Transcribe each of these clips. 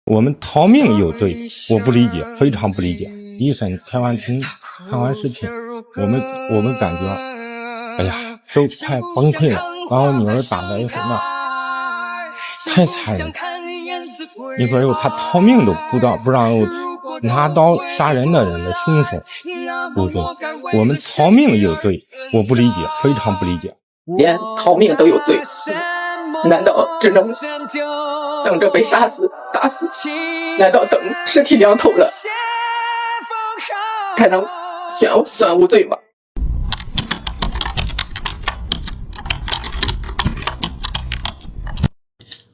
我们逃命有罪，我不理解，非常不理解。一审开完庭，看完视频，我们感觉，哎呀，都快崩溃了。把我女儿打得什么，太残忍了。你说他逃命都不让拿刀杀人的人的凶手无罪，我们逃命有罪，我不理解，非常不理解。连逃命都有罪，难道只能等着被杀死打死？难道等尸体凉透了才能算无罪吗？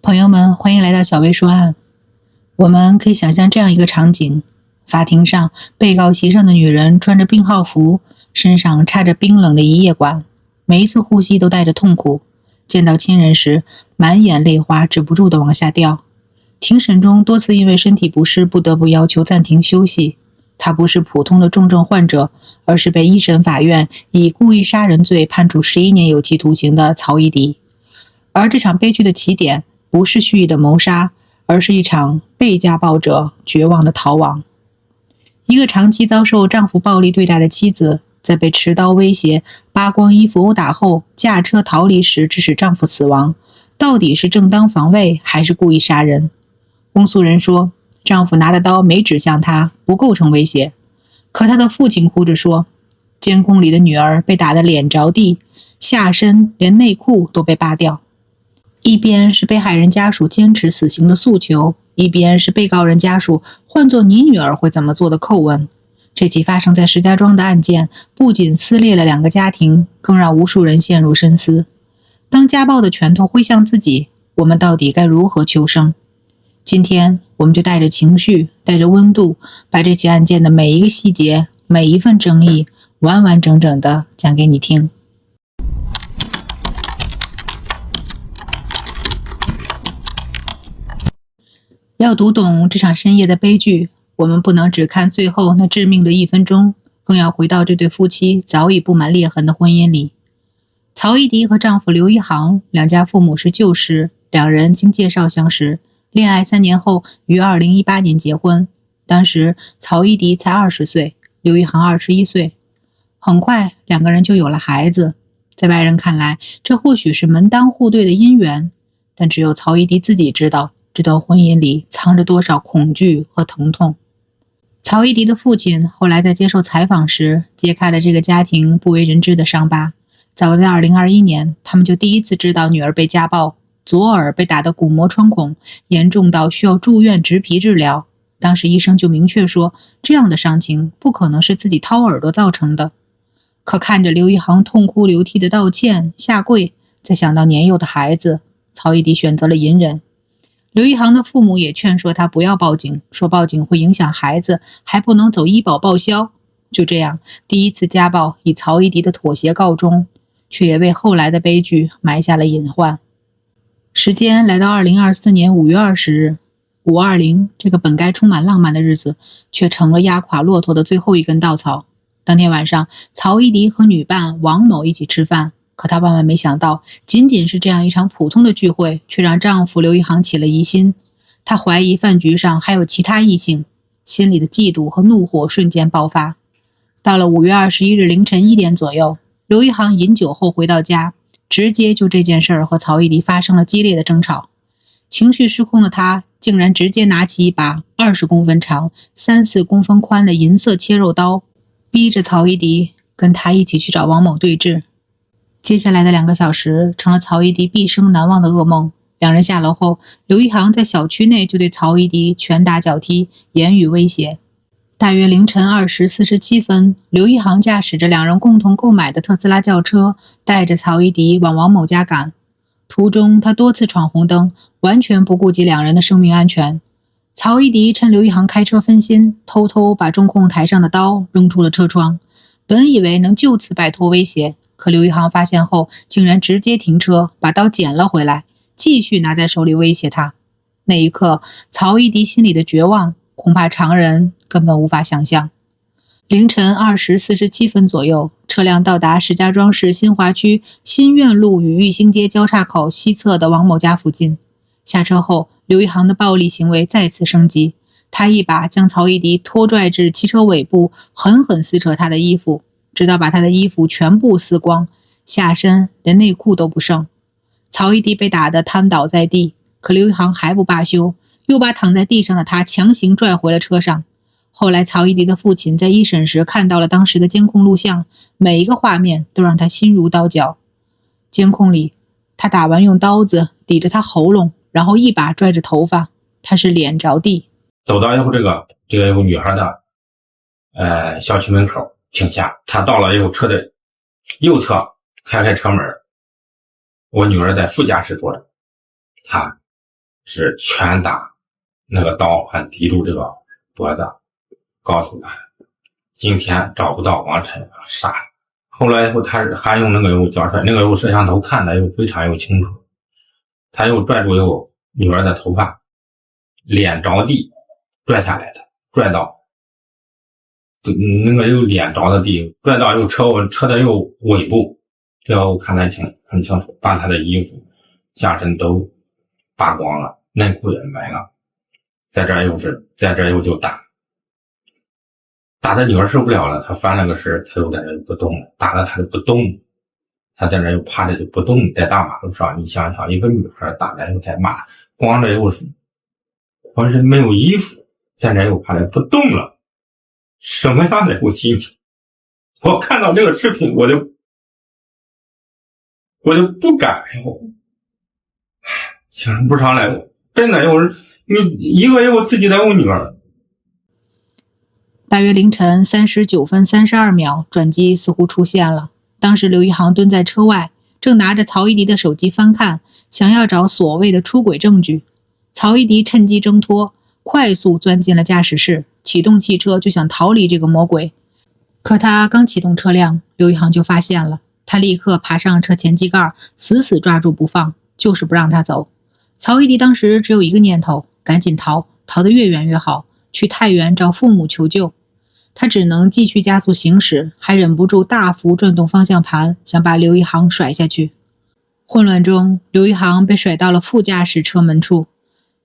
朋友们，欢迎来到小薇说案。我们可以想象这样一个场景：法庭上，被告席上的女人穿着病号服，身上插着冰冷的移液管，每一次呼吸都带着痛苦，见到亲人时满眼泪花止不住地往下掉。庭审中多次因为身体不适不得不要求暂停休息。他不是普通的重症患者，而是被一审法院以故意杀人罪判处11年有期徒刑的曹一迪。而这场悲剧的起点不是蓄意的谋杀，而是一场被家暴者绝望的逃亡。一个长期遭受丈夫暴力对待的妻子，在被持刀威胁、扒光衣服殴打后驾车逃离时致使丈夫死亡，到底是正当防卫还是故意杀人？公诉人说，丈夫拿的刀没指向她，不构成威胁。可她的父亲哭着说，监控里的女儿被打得脸着地，下身连内裤都被扒掉。一边是被害人家属坚持死刑的诉求，一边是被告人家属换做你女儿会怎么做的叩问。这起发生在石家庄的案件不仅撕裂了两个家庭，更让无数人陷入深思。当家暴的拳头挥向自己，我们到底该如何求生？今天我们就带着情绪，带着温度，把这起案件的每一个细节，每一份争议，完完整整的讲给你听。要读懂这场深夜的悲剧，我们不能只看最后那致命的1分钟，更要回到这对夫妻早已布满裂痕的婚姻里。曹一迪和丈夫刘一航两家父母是旧识，两人经介绍相识，恋爱3年后于2018年结婚。当时曹一迪才20岁，刘一航21岁。很快两个人就有了孩子。在外人看来，这或许是门当户对的姻缘，但只有曹一迪自己知道，这段婚姻里藏着多少恐惧和疼痛。曹一迪的父亲后来在接受采访时揭开了这个家庭不为人知的伤疤。早在2021年，他们就第一次知道女儿被家暴，左耳被打得骨膜穿孔，严重到需要住院植皮治疗。当时医生就明确说，这样的伤情不可能是自己掏耳朵造成的。可看着刘一航痛哭流涕的道歉下跪，再想到年幼的孩子，曹一迪选择了隐忍。刘一航的父母也劝说他不要报警，说报警会影响孩子，还不能走医保报销。就这样，第一次家暴以曹一迪的妥协告终，却也为后来的悲剧埋下了隐患。时间来到2024年5月20日，520这个本该充满浪漫的日子，却成了压垮骆驼的最后一根稻草。当天晚上，曹一迪和女伴王某一起吃饭，可她万万没想到，仅仅是这样一场普通的聚会，却让丈夫刘一航起了疑心。她怀疑饭局上还有其他异性，心里的嫉妒和怒火瞬间爆发。到了5月21日凌晨1点左右，刘一航饮酒后回到家，直接就这件事儿和曹一迪发生了激烈的争吵。情绪失控的他竟然直接拿起一把20公分长、3-4公分宽的银色切肉刀，逼着曹一迪跟他一起去找王某对峙。接下来的2个小时成了曹一迪毕生难忘的噩梦。两人下楼后，刘一航在小区内就对曹一迪拳打脚踢，言语威胁。大约凌晨2时47分，刘一航驾驶着两人共同购买的特斯拉轿车，带着曹一迪往王某家赶。途中他多次闯红灯，完全不顾及两人的生命安全。曹一迪趁刘一航开车分心，偷偷把中控台上的刀扔出了车窗。本以为能就此摆脱威胁，可刘一航发现后，竟然直接停车，把刀捡了回来，继续拿在手里威胁他。那一刻，曹一迪心里的绝望，恐怕常人根本无法想象。凌晨2时47分左右，车辆到达石家庄市新华区新苑路与玉兴街交叉口西侧的王某家附近。下车后，刘一航的暴力行为再次升级，他一把将曹一迪拖拽至汽车尾部，狠狠撕扯他的衣服，直到把他的衣服全部撕光，下身连内裤都不剩。曹一迪被打得瘫倒在地，可刘一航还不罢休，又把躺在地上的他强行拽回了车上。后来曹一迪的父亲在一审时看到了当时的监控录像，每一个画面都让他心如刀绞。监控里，他打完用刀子抵着他喉咙，然后一把拽着头发，他是脸着地。走到以后，这个有女孩的小区门口停下，他到了以后车的右侧开车门，我女儿在副驾驶坐着，他是拳打那个刀，还抵住这个脖子，告诉他今天找不到王晨杀了。后来以后他还用那个脚摔，那个摄像头看的又非常清楚，他又拽住女儿的头发，脸着地拽下来的，拽到那个又脸着的地，拽到车的尾部，这个我看得很清楚，把他的衣服下身都扒光了，内裤也没了，在这又就打的女儿受不了了，她翻了个身，她又在这不动了，打的她就不动，她在这又趴着就不动，在大马路上，你想想，一个女孩打的又在骂，光着又浑身没有衣服，在这又趴着不动了，什么样的一种心情？我看到这个视频，我就不敢想不上来，真的你一个有自己的女儿。大约凌晨39分32秒，转机似乎出现了。当时刘一航蹲在车外，正拿着曹一迪的手机翻看，想要找所谓的出轨证据。曹一迪趁机挣脱，快速钻进了驾驶室，启动汽车就想逃离这个魔鬼。可他刚启动车辆，刘一航就发现了，他立刻爬上车前机盖，死死抓住不放，就是不让他走。曹一迪当时只有一个念头，赶紧逃得越远越好，去太原找父母求救。他只能继续加速行驶，还忍不住大幅转动方向盘，想把刘一航甩下去。混乱中，刘一航被甩到了副驾驶车门处，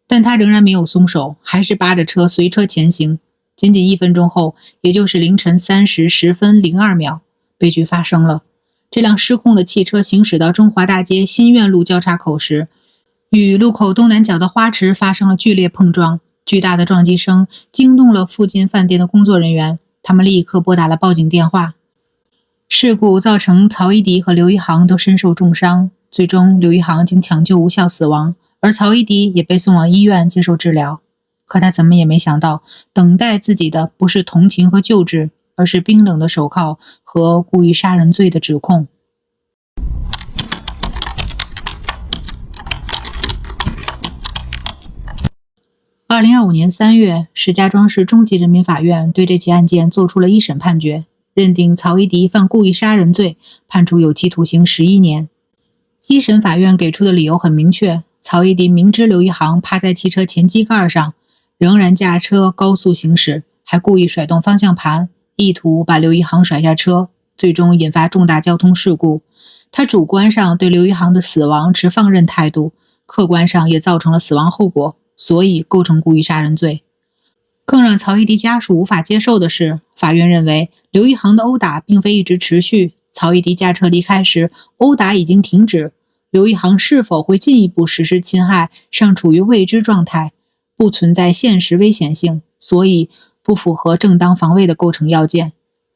但他仍然没有松手，还是扒着车随车前行。仅仅1分钟后，也就是凌晨3时10分02秒，悲剧发生了。这辆失控的汽车行驶到中华大街新苑路交叉口时，与路口东南角的花池发生了剧烈碰撞。巨大的撞击声惊动了附近饭店的工作人员，他们立刻拨打了报警电话。事故造成曹一迪和刘一航都身受重伤，最终刘一航经抢救无效死亡，而曹一迪也被送往医院接受治疗。可他怎么也没想到，等待自己的不是同情和救治，而是冰冷的手铐和故意杀人罪的指控。2025年3月，石家庄市中级人民法院对这起案件作出了一审判决，认定曹一迪犯故意杀人罪，判处有期徒刑11年。一审法院给出的理由很明确，曹一迪明知刘一航趴在汽车前机盖上，仍然驾车高速行驶，还故意甩动方向盘，意图把刘一航甩下车，最终引发重大交通事故。他主观上对刘一航的死亡持放任态度，客观上也造成了死亡后果，所以构成故意杀人罪。更让曹一迪家属无法接受的是，法院认为刘一航的殴打并非一直持续，曹一迪驾车离开时，殴打已经停止，刘一航是否会进一步实施侵害尚处于未知状态，不存在现实危险性，所以不符合正当防卫的构成要件。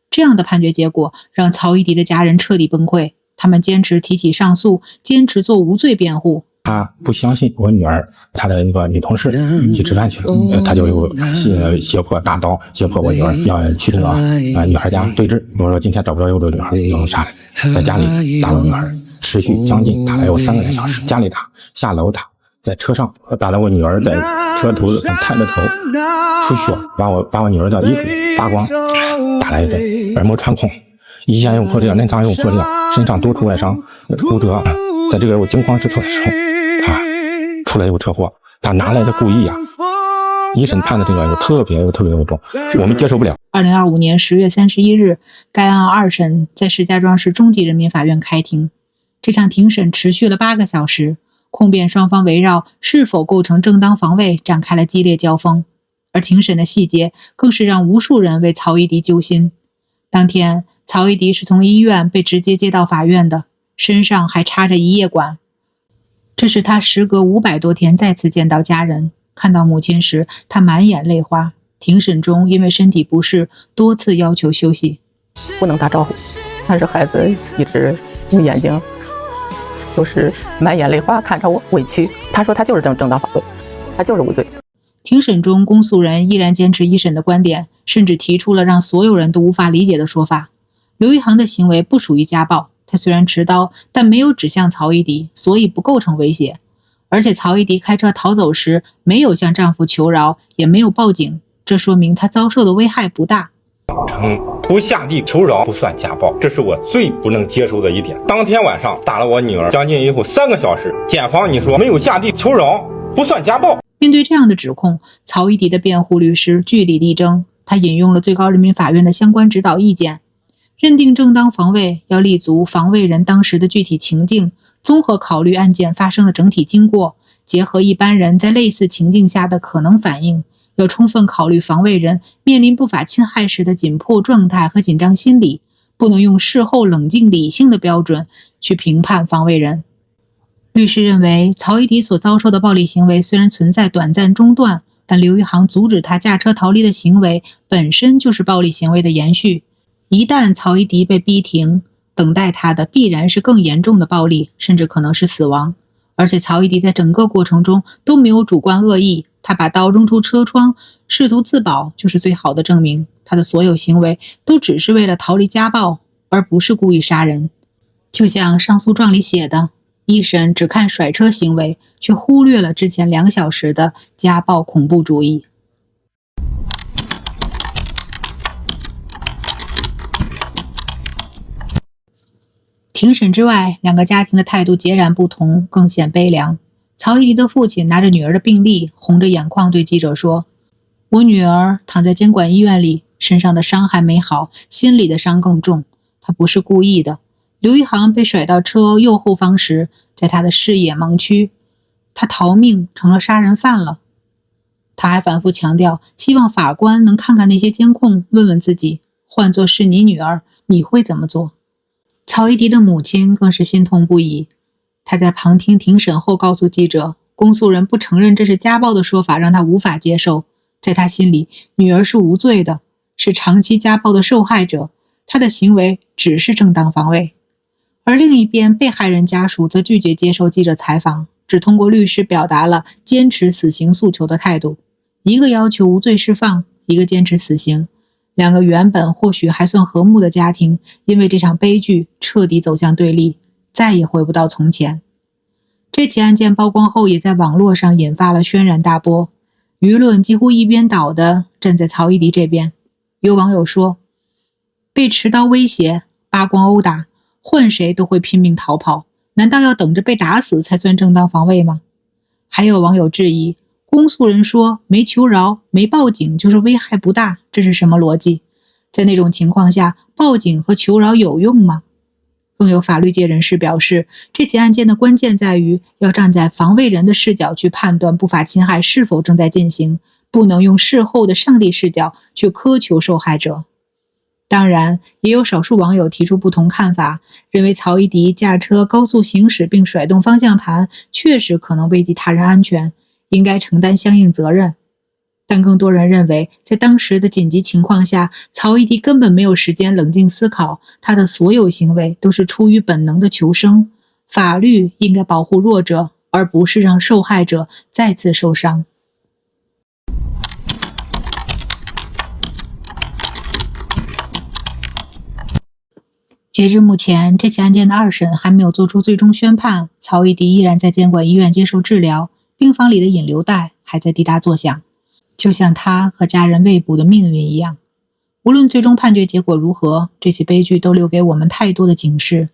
这样的判决结果让曹一迪的家人彻底崩溃，他们坚持提起上诉，坚持做无罪辩护。他不相信我女儿，他的一个女同事去吃饭去，他就有胁迫大刀，胁迫我女儿要去这个女孩家对峙。我说今天找不着有这个女孩，要杀来，在家里打我女儿，持续将近打了有3个来小时，家里打，下楼打，在车上打了我女儿在车头探着头出血，把我女儿的衣服扒光，打了一顿，耳膜穿孔，一线又破裂，内脏又破裂，身上多处外伤，骨折。在这个我惊慌失措的时候，他出了一个车祸，他拿来的故意一审判的这个特别重，我们接受不了。2025年10月31日，该案2审在石家庄市中级人民法院开庭。这场庭审持续了8个小时，控辩双方围绕是否构成正当防卫展开了激烈交锋，而庭审的细节更是让无数人为曹一迪揪心。当天，曹一迪是从医院被直接接到法院的，身上还插着一夜管。这是他时隔500多天再次见到家人，看到母亲时，他满眼泪花。庭审中，因为身体不适，多次要求休息，不能打招呼，但是孩子一直用眼睛就是满眼泪花看着我，委屈。他说他就是正当防卫，他就是无罪。庭审中，公诉人依然坚持一审的观点，甚至提出了让所有人都无法理解的说法。刘一航的行为不属于家暴，他虽然持刀，但没有指向曹一迪，所以不构成威胁。而且曹一迪开车逃走时没有向丈夫求饶，也没有报警，这说明他遭受的危害不大。不下地求饶不算家暴，这是我最不能接受的一点。当天晚上打了我女儿将近以后3个小时，检方你说没有下地求饶不算家暴。面对这样的指控，曹一迪的辩护律师据理力争，他引用了最高人民法院的相关指导意见，认定正当防卫要立足防卫人当时的具体情境，综合考虑案件发生的整体经过，结合一般人在类似情境下的可能反应，要充分考虑防卫人面临不法侵害时的紧迫状态和紧张心理，不能用事后冷静理性的标准去评判防卫人。律师认为，曹一迪所遭受的暴力行为虽然存在短暂中断，但刘一航阻止他驾车逃离的行为本身就是暴力行为的延续。一旦曹一迪被逼停，等待他的必然是更严重的暴力，甚至可能是死亡。而且曹一迪在整个过程中都没有主观恶意，他把刀扔出车窗，试图自保，就是最好的证明。他的所有行为都只是为了逃离家暴，而不是故意杀人。就像上诉状里写的，一审只看甩车行为，却忽略了之前2小时的家暴恐怖主义。庭审之外，2个家庭的态度截然不同，更显悲凉。曹一迪的父亲拿着女儿的病历，红着眼眶对记者说：“我女儿躺在监管医院里，身上的伤还没好，心里的伤更重。她不是故意的。刘一航被甩到车右后方时，在他的视野盲区，他逃命成了杀人犯了。”他还反复强调，希望法官能看看那些监控，问问自己，换作是你女儿，你会怎么做？曹一迪的母亲更是心痛不已。他在旁听庭审后告诉记者，公诉人不承认这是家暴的说法让他无法接受。在他心里，女儿是无罪的，是长期家暴的受害者，他的行为只是正当防卫。而另一边，被害人家属则拒绝接受记者采访，只通过律师表达了坚持死刑诉求的态度。一个要求无罪释放，一个坚持死刑。2个原本或许还算和睦的家庭，因为这场悲剧彻底走向对立，再也回不到从前。这起案件曝光后，也在网络上引发了轩然大波，舆论几乎一边倒的站在曹一迪这边。有网友说，被持刀威胁、扒光殴打，换谁都会拼命逃跑，难道要等着被打死才算正当防卫吗？还有网友质疑，公诉人说没求饶、没报警就是危害不大，这是什么逻辑？在那种情况下，报警和求饶有用吗？更有法律界人士表示，这起案件的关键在于要站在防卫人的视角去判断不法侵害是否正在进行，不能用事后的上帝视角去苛求受害者。当然，也有少数网友提出不同看法，认为曹一迪驾车高速行驶并甩动方向盘，确实可能危及他人安全，应该承担相应责任。但更多人认为，在当时的紧急情况下，曹一迪根本没有时间冷静思考，他的所有行为都是出于本能的求生。法律应该保护弱者，而不是让受害者再次受伤。截至目前，这起案件的2审还没有做出最终宣判，曹一迪依然在监管医院接受治疗，病房里的引流带还在滴答作响，就像他和家人未卜的命运一样。无论最终判决结果如何，这起悲剧都留给我们太多的警示。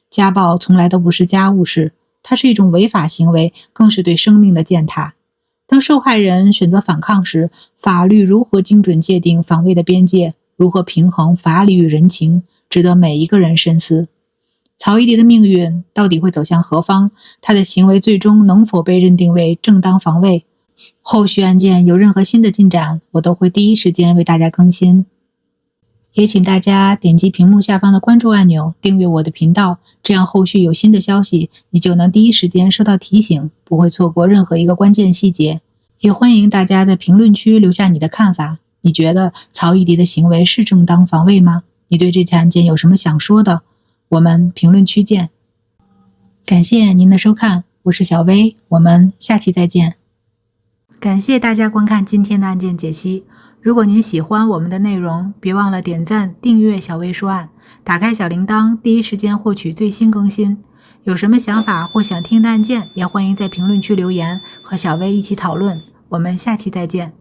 家暴从来都不是家务事，它是一种违法行为，更是对生命的践踏。当受害人选择反抗时，法律如何精准界定防卫的边界，如何平衡法理与人情，值得每一个人深思。曹一迪的命运到底会走向何方？他的行为最终能否被认定为正当防卫？后续案件有任何新的进展，我都会第一时间为大家更新。也请大家点击屏幕下方的关注按钮，订阅我的频道，这样后续有新的消息，你就能第一时间收到提醒，不会错过任何一个关键细节。也欢迎大家在评论区留下你的看法，你觉得曹一迪的行为是正当防卫吗？你对这起案件有什么想说的？我们评论区见。感谢您的收看，我是小薇，我们下期再见。感谢大家观看今天的案件解析。如果您喜欢我们的内容，别忘了点赞、订阅小薇说案，打开小铃铛，第一时间获取最新更新。有什么想法或想听的案件，也欢迎在评论区留言，和小薇一起讨论。我们下期再见。